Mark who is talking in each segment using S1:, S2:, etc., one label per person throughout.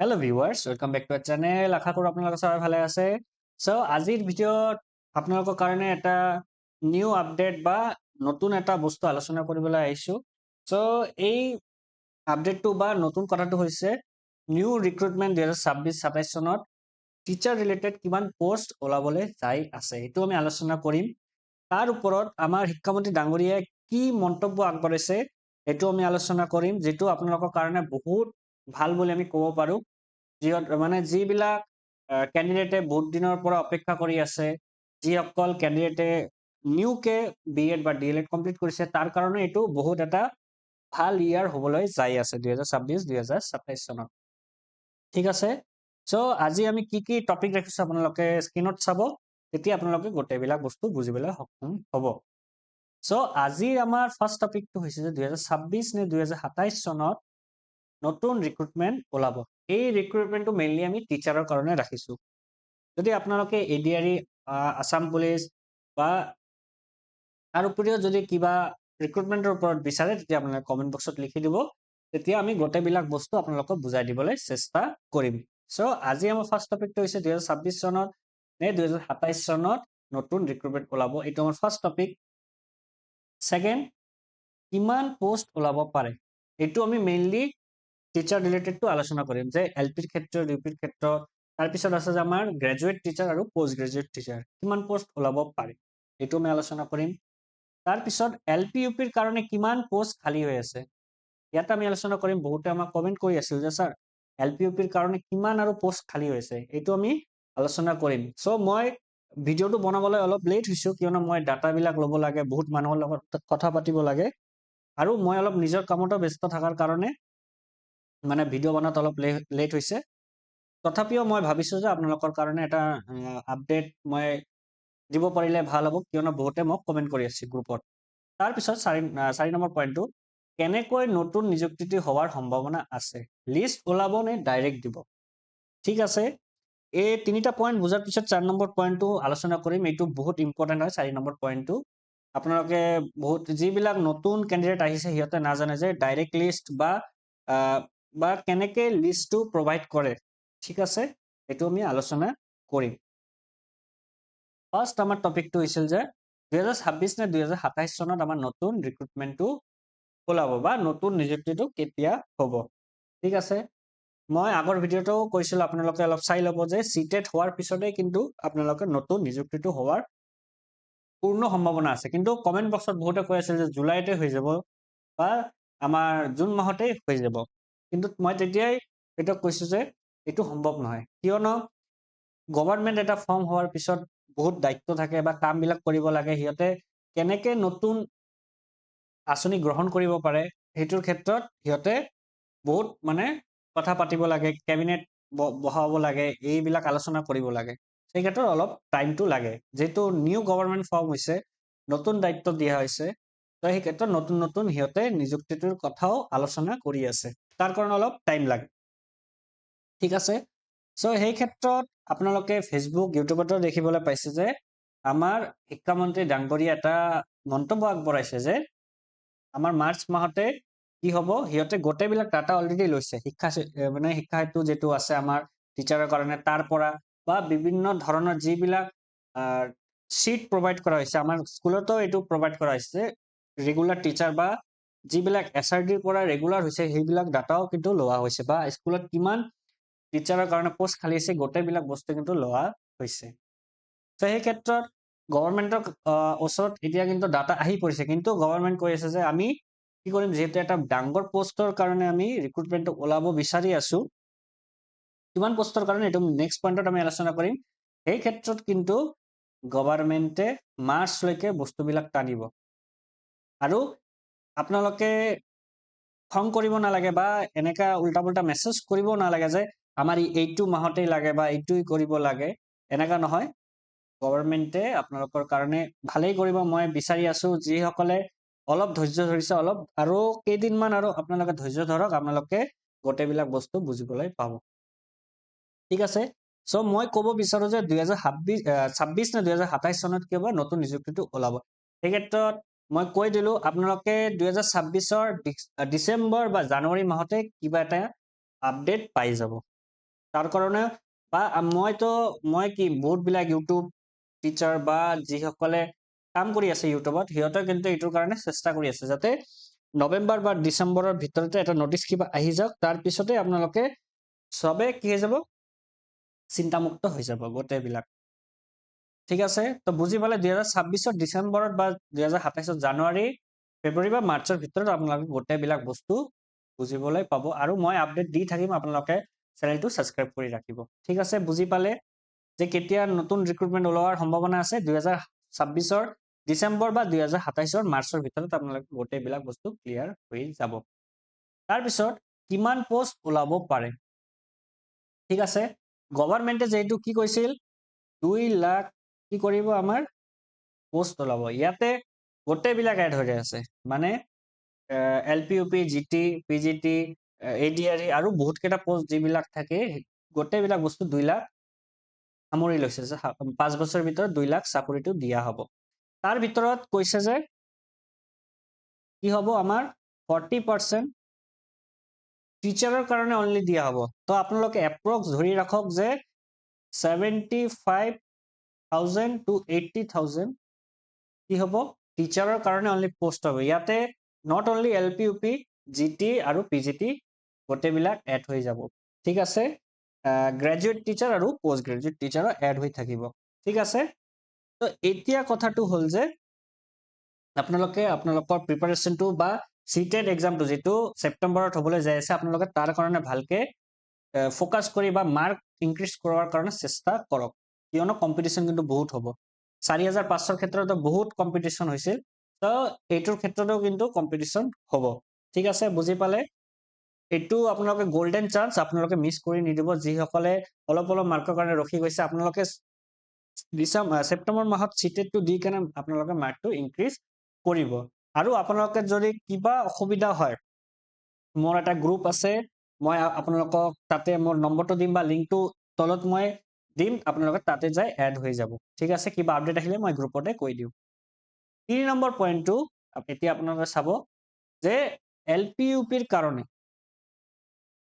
S1: Hello viewers, welcome back to our channel. আশা কৰো আপোনালোক সবাই ভালে আছে। সো আজিৰ ভিডিঅ'ত আপোনালোকৰ কাৰণে এটা নিউ আপডেট বা নতুন এটা বস্তু আলোচনা কৰিবলৈ আহিছো। সো এই আপডেটটো বা নতুন কথাটো হৈছে নিউ ৰিক্ৰুটমেন্ট 2026-27 চনত টিচাৰ ৰিলেটেড কিমান পোষ্ট ওলাবলৈ যাই আছে। এইটো আমি আলোচনা কৰিম। তাৰ ওপৰত আমাৰ শিক্ষামন্ত্ৰী ডাঙৰীয়াই কি মন্তব্য আগবঢ়াইছে এইটো আমি আলোচনা কৰিম, যেটো আপোনালোকৰ কাৰণে বহুত ভাল বুলি আমি ক'ব পাৰো। যিবিলাক ক্যান্ডিডেটে বহুত দিনৰ পৰা অপেক্ষা কৰি আছে, যিসকল ক্যান্ডিডেটে নিউকে বিএড বা ডিএলএড কমপ্লিট কৰিছে, তাৰ কাৰণে এইটো বহুত এটা ভাল ইয়াৰ হ'বলৈ যাই আছে 2026-2027 চনত। ঠিক আছে, সো আজি আমি কি কি টপিক ৰাখিছো আপোনালোকে স্ক্ৰিনত চাব, তেতিয়া আপোনালোকে গোটেইবিলাক বস্তু বুজিবলৈ সক্ষম হ'ব। সো আজি আমাৰ ফাৰ্স্ট টপিকটো হৈছে যে 2026 নে 2027 চনত নতুন ৰিক্ৰুটমেন্ট ওলাব। এই ৰিক্ৰুটমেন্টটো মেইনলি আমি টিচাৰৰ কাৰণে ৰাখিছো। যদি আপোনালোকে এডিআৰই, আসাম পুলিচ বা তাৰ উপৰিও যদি কিবা ৰিক্ৰুটমেন্টৰ ওপৰত বিচাৰে তেতিয়া আপোনালোকে কমেন্ট বক্সত লিখি দিব, তেতিয়া আমি গোটেইবিলাক বস্তু আপোনালোকক বুজাই দিবলৈ চেষ্টা কৰিম। সো আজি আমাৰ ফাৰ্স্ট টপিকটো হৈছে 2026 চনত নে 2027 চনত নতুন ৰিক্ৰুটমেন্ট ওলাব। এইটো আমাৰ ফাৰ্স্ট টপিক। সেকেন্ড, কিমান পোষ্ট ওলাব পাৰে, এইটো আমি মেইনলি টিচাৰ ৰিলেটেডটো আলোচনা কৰিম, যে এলপিৰ ক্ষেত্ৰত, ইউপিৰ ক্ষেত্ৰত। তাৰপিছত আছে যে আমাৰ গ্ৰেজুৱেট টিচাৰ আৰু পোষ্ট গ্ৰেজুৱেট টিচাৰ কিমান পোষ্ট ওলাব পাৰে, এইটো আমি আলোচনা কৰিম। তাৰপিছত এলপি ইউপিৰ কাৰণে কিমান পোষ্ট খালী হৈ আছে, ইয়াত আমি আলোচনা কৰিম। বহুতে আমাক কমেন্ট কৰি আছিল যে স্যাৰ এলপি ইউপিৰ কাৰণে কিমান আৰু পোষ্ট খালী হৈ আছে, এইটো আমি আলোচনা কৰিম। সো মই ভিডিঅ'টো বনাবলৈ অলপ লেট হৈছো, কিয়নো মই ডাটাবিলাক ল'ব লাগে, বহুত মানুহৰ লগত কথা পাতিব লাগে, আৰু মই অলপ নিজৰ কামতো ব্যস্ত থকাৰ কাৰণে মানে ভিডিঅ' বনাত অলপ লেট হৈছে। তথাপিও মই ভাবিছো যে আপোনালোকৰ কাৰণে এটা আপডেট মই দিব পাৰিলে ভাল হ'ব, কিয়নো বহুতে মোক কমেন্ট কৰি আছে গ্ৰুপত। তাৰপিছত 4 নম্বৰ পইণ্টটো, কেনেকৈ নতুন নিযুক্তিটো হোৱাৰ সম্ভাৱনা আছে, লিষ্ট ওলাব নে ডাইৰেক্ট দিব। ঠিক আছে, এই তিনিটা পইণ্ট বুজাৰ পিছত 4 নম্বৰ পইণ্টটো আলোচনা কৰিম। এইটো বহুত ইম্পৰ্টেণ্ট হয় 4 নম্বৰ পইণ্টটো। আপোনালোকে যিবিলাক নতুন ক্যান্ডিডেট আহিছে সিহঁতে নাজানে যে ডাইৰেক্ট লিষ্ট বা কেনেকে লিষ্টটো প্ৰভাইড কৰে। ঠিক আছে, এইটো আমি আলোচনা কৰিম। ফাৰ্স্ট আমাৰ টপিকটো হৈছিল যে 2026 নে 2027 চনত আমাৰ নতুন ৰিক্ৰুটমেন্টটো ওলাব বা নতুন নিযুক্তিটো কেতিয়া হ'ব। ঠিক আছে, মই আগৰ ভিডিঅ'টো কৈছিলো, আপোনালোকে অলপ চাই ল'ব যে সিটেট হোৱাৰ পিছতে কিন্তু আপোনালোকে নতুন নিযুক্তিটো হোৱাৰ পূৰ্ণ সম্ভাৱনা আছে। কিন্তু কমেন্ট বক্সত বহুতে কৈ আছিল যে জুলাইতে হৈ যাব বা আমাৰ জুন মাহতেই হৈ যাব, কিন্তু মই তেতিয়াই এটা কৈছো যে এইটো সম্ভৱ নহয়, কিয়নো গভৰ্ণমেণ্ট এটা ফৰ্ম হোৱাৰ পিছত বহুত দায়িত্ব থাকে বা কামবিলাক কৰিব লাগে। সিহঁতে কেনেকে নতুন আঁচনি গ্ৰহণ কৰিব পাৰে, সেইটোৰ ক্ষেত্ৰত সিহঁতে বহুত কথা পাতিব লাগে, কেবিনেট বহাব লাগে, এইবিলাক আলোচনা কৰিব লাগে। সেই ক্ষেত্ৰত অলপ টাইমটো লাগে, যেহেতু নিউ গভৰ্ণমেণ্ট ফৰ্ম হৈছে, নতুন দায়িত্ব দিয়া হৈছে, তো সেই ক্ষেত্ৰত নতুন সিহঁতে নিযুক্তিটোৰ কথাও আলোচনা কৰি আছে, তাৰ কাৰণে অলপ টাইম লাগে। ঠিক আছে, সো সেই ক্ষেত্ৰত আপোনালোকে ফেচবুক, ইউটিউবতো দেখিবলৈ পাইছে যে আমাৰ শিক্ষামন্ত্ৰী ডাঙৰীয়া এটা মন্তব্য আগবঢ়াইছে যে আমাৰ মাৰ্চ মাহতে কি হ'ব, সিহঁতে গোটেইবিলাক ডাটা অলৰেডি লৈছে। শিক্ষা সেতু যেটো আছে আমাৰ টিচাৰৰ কাৰণে, তাৰ পৰা বা বিভিন্ন ধৰণৰ যিবিলাক শীট প্ৰভাইড কৰা হৈছে, আমাৰ স্কুলতো এইটো প্ৰভাইড কৰা হৈছে, ৰেগুলাৰ টিচাৰ বা যিবিলাক এছআৰডিৰ পৰা ৰেগুলাৰ হৈছে সেইবিলাক ডাটাও কিন্তু লোৱা হৈছে, বা স্কুলত কিমান টিচাৰৰ কাৰণে পোষ্ট খালী আছে গোটেইবিলাক বস্তু কিন্তু লোৱা হৈছে। তো সেই ক্ষেত্ৰত গভৰ্ণমেণ্টৰ ওচৰত এতিয়া কিন্তু ডাটা আহি পৰিছে, কিন্তু গভৰ্ণমেণ্ট কৈ আছে যে আমি কি কৰিম, যেহেতু এটা ডাঙৰ পোষ্টৰ কাৰণে আমি ৰিক্ৰুটমেন্টটো ওলাব বিচাৰি আছো, কিমান পোষ্টৰ কাৰণে এইটো নেক্সট পইণ্টত আমি আলোচনা কৰিম। সেই ক্ষেত্ৰত কিন্তু গভৰ্ণমেণ্টে মাৰ্চলৈকে বস্তুবিলাক টানিব, আৰু আপোনালোকে খং কৰিব নালাগে বা এনেকা উল্টা পুল্টা মেছেজ কৰিব নালাগে যে আমাৰ এইটো মাহতেই লাগে বা এইটোই কৰিব লাগে, এনেকা নহয়। গভৰ্ণমেণ্টে আপোনালোকৰ কাৰণে ভালেই কৰিব, মই বিচাৰি আছো। যিসকলে অলপ ধৈৰ্য ধৰিছে, অলপ আৰু কেইদিনমান আৰু আপোনালোকে ধৈৰ্য ধৰক, আপোনালোকে গোটেইবিলাক বস্তু বুজিবলৈ পাব। ঠিক আছে, সো মই ক'ব বিচাৰো যে 2026 নে 2027 চনত কিবা নতুন নিযুক্তিটো ওলাব। সেই ক্ষেত্ৰত মই কৈ দিলো, আপোনালোকে 2026ৰ ডিচেম্বৰ বা জানুৱাৰী মাহতে কিবা এটা আপডেট পাই যাব। তাৰ কাৰণে বা মই কি বহুত বিলাক ইউটিউব টিচাৰ বা যিসকলে কাম কৰি আছে ইউটিউবত সিহঁতে কিন্তু এইটোৰ কাৰণে চেষ্টা কৰি আছে যাতে নৱেম্বৰ বা ডিচেম্বৰৰ ভিতৰতে এটা নটিচ কিবা আহি যাওক তাৰ পিছতে আপোনালোকে সবে কি হৈ যাব চিন্তামুক্ত হৈ যাব গোটেইবিলাক ঠিক আছে তো বুজি পালে 2026 ডিসেম্বৰত বা 2027 জানুৱাৰী ফেব্ৰুৱাৰী বা মাৰ্চৰ ভিতৰত আপোনালোকে গোটেইবিলাক বস্তু বুজিবলৈ পাব আৰু মই আপডেট দি থাকিম আপোনালোকে চেনেলটো সাবস্ক্ৰাইব কৰি ৰাখিব ঠিক আছে বুজি পালে যে কেতিয়া নতুন ৰিক্ৰুটমেন্ট ওলোৱাৰ সম্ভাৱনা আছে 2026 ডিসেম্বৰ বা 2027 মাৰ্চৰ ভিতৰত আপোনালোকে গোটেইবিলাক বস্তু ক্লিয়াৰ হৈ যাব তাৰ পিছত কিমান পোষ্ট ওলাব পাৰে ঠিক আছে গভৰ্ণমেণ্টে যেটো কি কৈছিল 2 লাখ কি কৰিব আমাৰ পোষ্ট ওলাব ইয়াতে গোটেইবিলাক এড হৈ আছে মানে এলপিইউপি জিটি পিজিটি এডিআৰই আৰু বহুত কেইটা পোষ্ট যিবিলাক থাকে গোটেইবিলাক বস্তু 2 লাখ সামৰি লৈছে যে 5 বছৰৰ ভিতৰত 2 লাখ চাকৰিটো দিয়া হ'ব তাৰ ভিতৰত কৈছে যে কি হ'ব আমাৰ 40% টিচাৰৰ কাৰণে অনলি দিয়া হ'ব তো আপোনালোকে এপ্ৰক্স ধৰি ৰাখক যে 75,000 to 80,000 কি হ'ব টিচাৰৰ কাৰণে অনলি পোষ্ট হ'ব ইয়াতে নট অনলি এলপিইউপি জিটি আৰু পিজিটি গোটেইবিলাক এড হৈ যাব ঠিক আছে গ্ৰেজুৱেট টিচাৰ আৰু পোষ্ট গ্ৰেজুৱেট টিচাৰৰ এড হৈ থাকিব ঠিক আছে তো এতিয়া কথাটো হ'ল যে আপোনালোকে আপোনালোকৰ প্ৰিপাৰেচনটো বা সিটেট এক্সামটো যেটো সেপ্টেম্বৰত হ'বলৈ যাই আছে আপোনালোকে তাৰ কাৰণে ভালকে ফোকাস কৰি বা মাৰ্ক ইনক্ৰিজ কৰাৰ কাৰণে চেষ্টা কৰক কিয়নো কম্পিটিশন কিন্তু বহুত হ'ব 4500 ক্ষেত্ৰতো বহুত কম্পিটিশন হৈছিল তো এইটোৰ ক্ষেত্ৰতো কিন্তু কম্পিটিশন হ'ব ঠিক আছে বুজি পালে এইটো আপোনালোকে গোল্ডেন চান্স আপোনালোকে মিস কৰি নিদিব যিসকলে অলপ মাৰ্কৰ কাৰণে ৰখি গৈছে আপোনালোকে সেপ্টেম্বৰ মাহত সিটেটটো দি কেনে আপোনালোকে মাৰ্কটো ইনক্ৰিজ কৰিব আৰু আপোনালোকে যদি কিবা অসুবিধা হয় মোৰ এটা গ্ৰুপ আছে মই আপোনালোকক তাতে মোৰ নম্বৰটো দিম বা লিংকটো তলত মই দিম আপোনালোকে তাতে যাই এড হৈ যাব ঠিক আছে কিবা আপডেট আহিলে মই গ্ৰুপতে কৈ দিও 3 নম্বৰ পইণ্টটো এতিয়া আপোনালোকে চাব যে এলপিইউপিৰ কাৰণে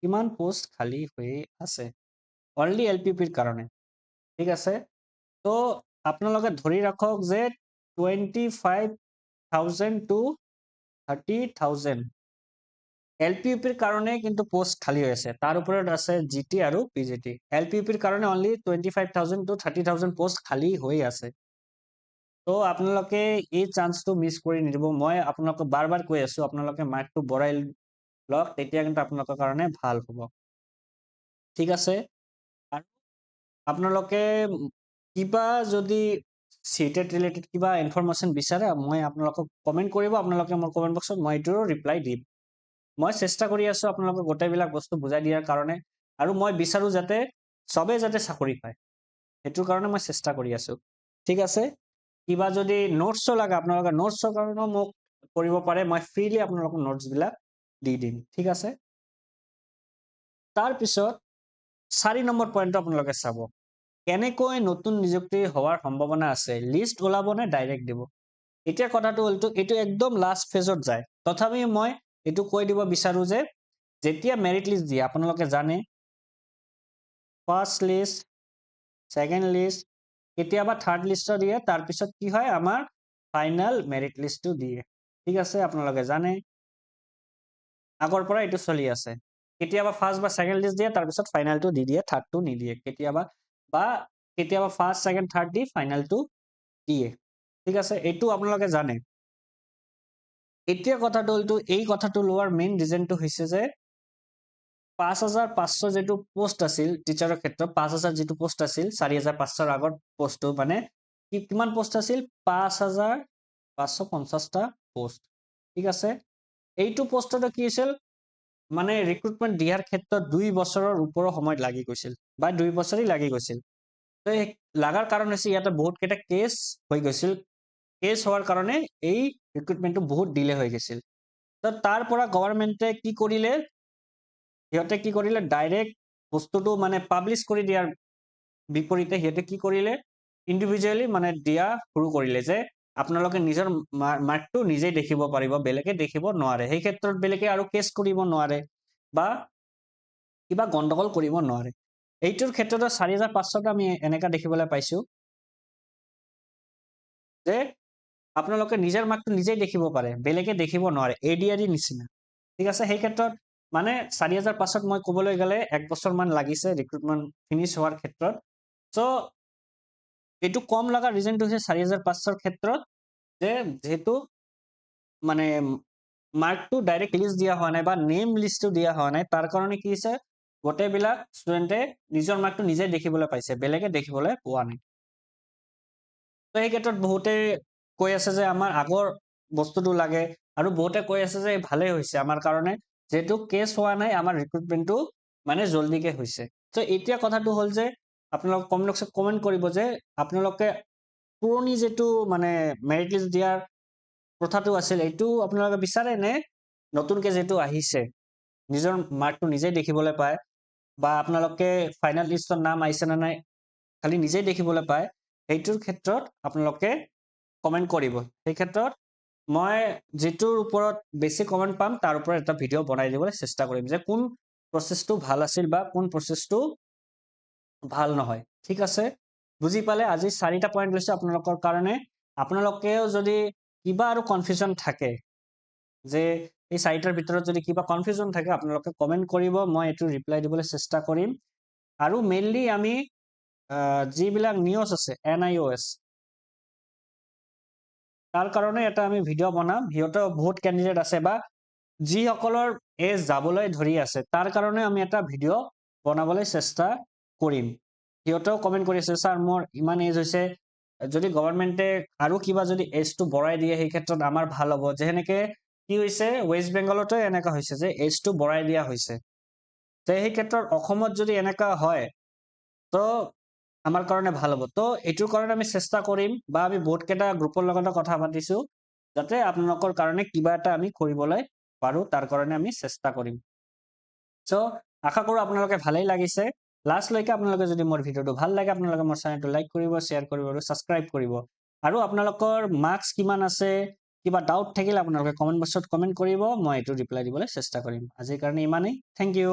S1: কিমান পোষ্ট খালি হৈ আছে অনলি এলপিইউপিৰ কাৰণে ঠিক আছে তো আপোনালোকে ধৰি ৰাখক যে 25,000 to 30,000 এলপিইউপিৰ কাৰণে কিন্তু পোষ্ট খালি হৈ আছে তাৰ ওপৰত আছে জিটি আৰু পিজিটি এলপিইউপিৰ কাৰণে অনলি 25,000 to 30,000 পোষ্ট খালি হৈ আছে তো আপোনালোকে এই চান্সটো মিস কৰি নিদিব মই আপোনালোকক বাৰ কৈ আছো আপোনালোকে মাৰ্কটো বঢ়াই লওক তেতিয়া কিন্তু আপোনালোকৰ কাৰণে ভাল হ'ব ঠিক আছে আৰু আপোনালোকে কিবা যদি সিটেট ৰিলেটেড কিবা ইনফৰমেশন বিচাৰে মই আপোনালোকক কমেন্ট কৰিব আপোনালোকে মোৰ কমেন্ট বক্সত মই এইটোৰ ৰিপ্লাই দিম মই চেষ্টা কৰি আছো আপোনালোকক গোটেইবিলাক বস্তু বুজাই দিয়াৰ কাৰণে আৰু মই বিচাৰো যাতে সবে যাতে চাকৰি পায় এটোৰ কাৰণে মই চেষ্টা কৰি আছো ঠিক আছে কিবা যদি নোটছও লাগে আপোনালোকে নোটছৰ কাৰণে মোক কৰিব পাৰে মই ফ্ৰীলি আপোনালোকক নোটছ বিলাক দি দিম ঠিক আছে তাৰ পিছত 4 নম্বৰ পইণ্টটো আপোনালোকে চাব কেনেকৈ নতুন নিযুক্তি হোৱাৰ সম্ভাৱনা আছে লিষ্ট ওলাব নে ডাইৰেক্ট দিব এতিয়া কথাটো হলটো এটো একদম লাষ্ট ফেজত যায় তথাপি মই এটো কৈ দিব বিচাৰো যে যেতিয়া মেৰিট লিষ্ট দিয়ে আপোনালোকে জানে ফাৰ্স্ট লিষ্ট সেকেন্ড লিষ্ট কেতিয়াবা থাৰ্ড লিষ্টও দিয়ে তাৰ পিছত কি হয় আমাৰ ফাইনাল মেৰিট লিষ্টটো দিয়ে ঠিক আছে আপোনালোকে জানে আগৰ পৰা এটো চলি আছে কেতিয়াবা ফাৰ্স্ট বা সেকেন্ড লিষ্ট দিয়ে তাৰ পিছত ফাইনালটো দি দিয়ে থাৰ্ডটো নিদিয়ে কেতিয়াবা ফাৰ্স্ট সেকেন্ড থাৰ্ড দি ফাইনালটো দিয়ে ঠিক আছে এইটো আপোনালোকে জানে এতিয়া কথাটো হলটো এই কথাটো লোৱাৰ মেইন ৰিজনটো হৈছে যে 5,500 যেটো পোষ্ট আছিল টিচাৰৰ ক্ষেত্ৰত 5,000 যেটো পোষ্ট আছিল 4,500 আগৰ পোষ্টটো মানে কিমান পোষ্ট আছিল 5,550টা পোষ্ট ঠিক আছে এইটো পোষ্টটো কি আছিল মানে ৰিক্ৰুটমেন্ট দিয়াৰ ক্ষেত্ৰত 2 বছৰৰ ওপৰৰ সময় লাগি গৈছিল বা 2 বছৰই লাগি গৈছিল তো লাগাৰ কাৰণ হৈছে ইয়াতে বহুত কেইটা কেছ হৈ গৈছিল কেছ হোৱাৰ কাৰণে এই ৰিক্ৰুটমেন্টটো বহুত ডিলে হৈ গৈছিল তো তাৰ পৰা গভৰ্ণমেণ্টে কি কৰিলে সিহঁতে কি কৰিলে ডাইৰেক্ট বস্তুটো মানে পাবলিশ কৰি দিয়াৰ বিপৰীতে সিহঁতে কি কৰিলে ইন্ডিভিজুৱেলি মানে দিয়া শুৰু কৰিলে যে আপোনালোকে নিজৰ মাৰ্কটো নিজে দেখিব পাৰিব বেলেগে দেখিব নোৱাৰে সেই ক্ষেত্ৰত বেলেগে আৰু কেছ কৰিব নোৱাৰে বা কিবা গণ্ডগোল কৰিব নোৱাৰে এইটোৰ ক্ষেত্ৰত 4500 আমি এনেকা দেখিবলৈ পাইছো যে আপোনালোকে নিজৰ মাৰ্কটো নিজেই দেখিব পাৰে, বেলেগে দেখিব নোৱাৰে, ADR নিচিনা। ঠিক আছে, সেই ক্ষেত্ৰত মানে 4500 মই ক'বলৈ গ'লে 1 বছৰমান লাগিছে ৰিক্ৰুটমেণ্ট ফিনিছ হোৱাৰ ক্ষেত্ৰত। চ' এইটো কম লগা ৰিজনটো হৈছে 4500 ক্ষেত্ৰত যে যেহেতু মানে মাৰ্কটো ডাইৰেক্ট লিষ্ট দিয়া হোৱা নাই বা নেম লিষ্টটো দিয়া হোৱা নাই, তাৰ কাৰণে কি হৈছে গোটেইবিলাক ষ্টুডেণ্টে নিজৰ মাৰ্কটো নিজে দেখিবলৈ পাইছে, বেলেগে দেখিবলৈ পোৱা নাই। তো এই ক্ষেত্ৰত বহুতে কৈ আছে যে আমাৰ আগৰ বস্তুটো লাগে, আৰু বহুতে কৈ আছে যে ভালেই হৈছে আমাৰ কাৰণে, যেহেতু কেছ হোৱা নাই, আমাৰ ৰিক্ৰুটমেণ্টটো মানে জল্দিকে হৈছে। তো এতিয়া কথাটো হ'ল যে আপোনালোকে কমেণ্ট কৰিব যে আপোনালোকে পুৰণি যিটো মানে মেৰিট লিষ্ট দিয়াৰ প্ৰথাটো আছিল, এইটো আপোনালোকে বিচাৰে নে নতুনকে যিটো আহিছে নিজৰ মাৰ্কটো নিজেই দেখিবলৈ পায়, বা আপোনালোকে ফাইনেল লিষ্টত নাম আহিছে নে নাই খালি নিজেই দেখিবলৈ পায়, সেইটোৰ ক্ষেত্ৰত আপোনালোকে কমেণ্ট কৰিব। সেই ক্ষেত্ৰত মই যিটোৰ ওপৰত বেছি কমেণ্ট পাম তাৰ ওপৰত এটা ভিডিঅ' বনাই দিবলৈ চেষ্টা কৰিম যে কোন প্ৰচেছটো ভাল আছিল বা কোন প্ৰচেছটো ভাল নহয়। ঠিক আছে, বুজি পালে? আজি 4টা পইণ্ট লৈছো আপোনালোকৰ কাৰণে। আপোনালোকেও যদি কিবা আৰু কনফিউজন থাকে যে এই 4টাৰ ভিতৰত যদি কিবা কনফিউজন থাকে আপোনালোকে কমেণ্ট কৰিব, মই এইটো ৰিপ্লাই দিবলৈ চেষ্টা কৰিম। আৰু মেইনলি আমি যিবিলাক নিউজ আছে NIOS, তাৰ কাৰণে এটা আমি ভিডিঅ' বনাম। সিহঁতৰ বহুত কেণ্ডিডেট আছে বা যিসকলৰ এজ যাবলৈ ধৰি আছে তাৰ কাৰণে আমি এটা ভিডিঅ' বনাবলৈ চেষ্টা কৰিম। সিহঁতেও কমেণ্ট কৰি আছে ছাৰ মোৰ ইমান এজ হৈছে, যদি গভৰ্ণমেণ্টে আৰু কিবা যদি এজটো বঢ়াই দিয়ে সেই ক্ষেত্ৰত আমাৰ ভাল হ'ব। যেনেকে কি হৈছে ৱেষ্ট বেংগলতো এনেকা হৈছে যে এজটো বঢ়াই দিয়া হৈছে, তো সেই ক্ষেত্ৰত অসমত যদি এনেকা হয় তো আমাৰ কাৰণে ভাল হ'ব। তো এইটোৰ কাৰণে আমি চেষ্টা কৰিম, বা আমি বহুত কেইটা গ্ৰুপৰ লগতো কথা পাতিছো যাতে আপোনালোকৰ কাৰণে কিবা এটা আমি কৰিবলৈ পাৰো, তাৰ কাৰণে আমি চেষ্টা কৰিম। চ' আশা কৰো আপোনালোকে ভালেই লাগিছে। লাষ্টলৈকে আপোনালোকে যদি মোৰ ভিডিঅ'টো ভাল লাগে আপোনালোকে মোৰ চেনেলটো লাইক কৰিব, শ্বেয়াৰ কৰিব আৰু ছাবস্ক্ৰাইব কৰিব। আৰু আপোনালোকৰ মাৰ্কছ কিমান আছে, কিবা ডাউট থাকিলে আপোনালোকে কমেণ্ট বক্সত কমেণ্ট কৰিব, মই এইটো ৰিপ্লাই দিবলৈ চেষ্টা কৰিম। আজিৰ কাৰণে ইমানেই। Thank U.